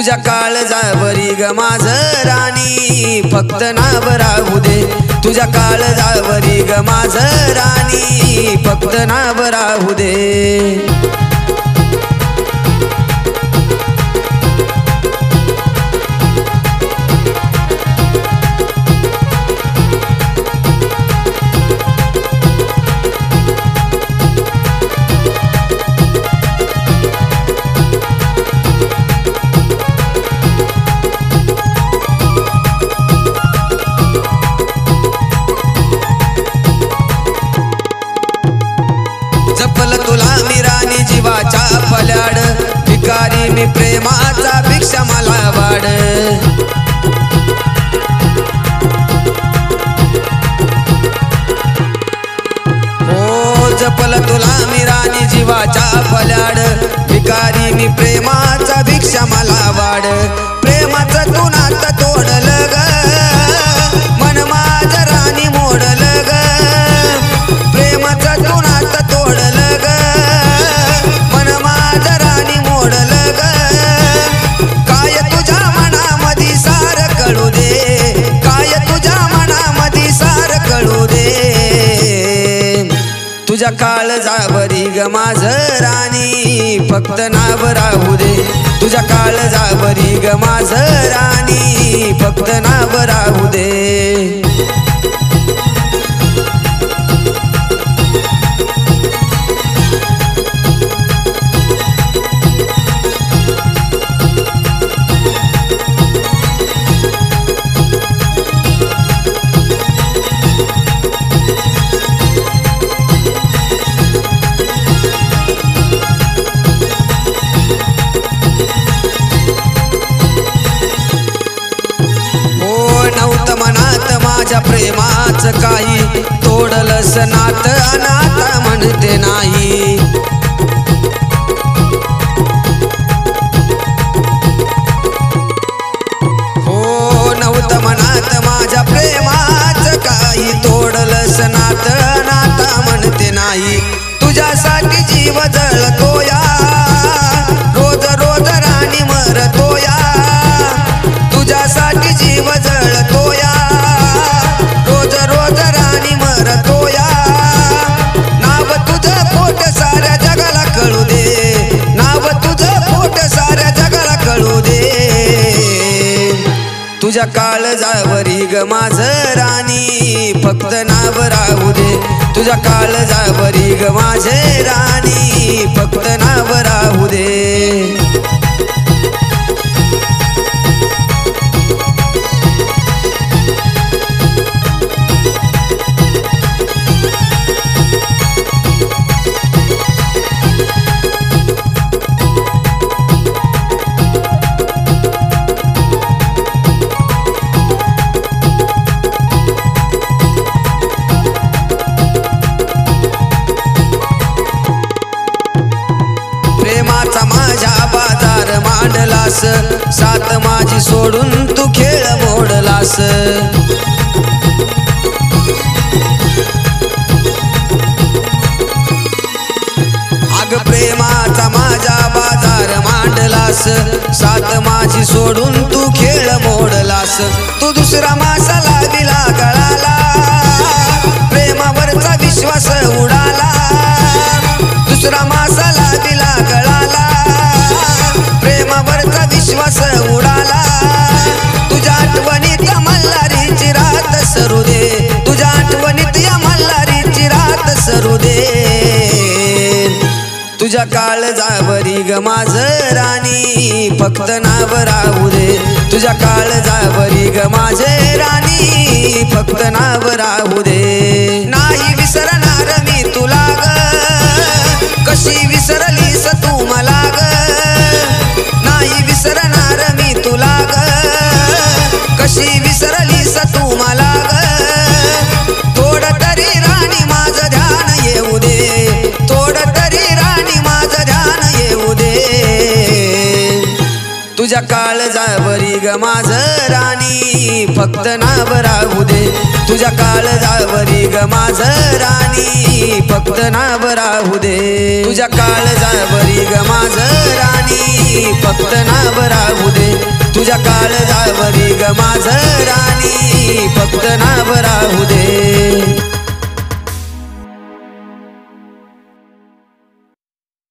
तुझ्या काळजावरी ग माझ राणी फक्त नाव राहू दे तुझ्या काळजावरी ग माझ राणी फक्त नाव राहू दे जपल तुला मी राणी जीवाच्या पल्याड भिकारी मी प्रेमाचा भिक्षा मला वाढ हो जपल तुला मी राणी जीवाच्या पल्याड भिकारी मी प्रेमाचा भिक्षा मला वाढ प्रेमाचं तू नातं तोडलं ग मन माझ राणी मोडलं ग प्रेमाचं तू नातं तोडलं ग मन माझ राणी मोडलं ग काय तुझ्या मनामधी सार कळू दे काय तुझ्या मनामधी सार कळू दे तुझ्या काळजावरी ग माझ राणी फक्त नाव राहू दे तुझ्या काळजावरी ग माझ राणी फक्त नाव राहू दे माझ्या प्रेमाच काही तोडलंस नात अनाथ म्हणते नाही हो नव्हतं मनात माझ्या प्रेमाच काही तोडलंस नात अनाथ म्हणते नाही तुझ्यासाठी जीव जळतोया रोज रोज राणी मरतोया तुझ्यासाठी जीव जळतोया रोज रोज राणी मरतोया नाव तुझं खोट साऱ्या जगाला कळू दे नाव तुझं खोट साऱ्या जगाला कळू दे तुझ्या काळजावरी ग माझ राणी फक्त नाव राहू दे तुझ्या काळजावरी ग माझे राणी फक्त नाव राहू दे प्रेमाचा माझ्या बाजार मांडलास सात माझी सोडून तू खेळ मोडलास अग प्रेमाचा माझ्या बाजार मांडलास सात माझी सोडून तू खेळ मोडलास तू दुसरा मासाला दिला गळाला प्रेमावरचा विश्वास उडाला दुसरा मासाला दिला गळाला प्रेमावरचा विश्वास उडाला तुझ्या आठवणीत मल्हारीची रात सरू दे तुझ्या आठवणीत या मल्हारीची रात सरू दे तुझ्या काळजावरी ग माझ राणी फक्त नाव राहू दे तुझ्या काळजावरी ग माझे राणी फक्त नाव राहू दे नाही विसरणार मी तुला ग कशी विसरलीस तू मला ग नाही विसरणार मी तुला ग कशी विसरलीस तू मला ग थोडं तरी राणी माझं ध्यान येऊ दे थोडं तरी राणी माझं ध्यान येऊ दे तुझ्या काळजावरी ग माझ राणी फक्त नाव राहू दे तुझ्या काळजावरी ग माझ राणी फक्त नाव राहू दे तुझ्या काळजावरी ग माझ राणी फक्त नाव राहू दे तुझ्या काळजावरी ग माझ राणी फक्त नाव राहू दे.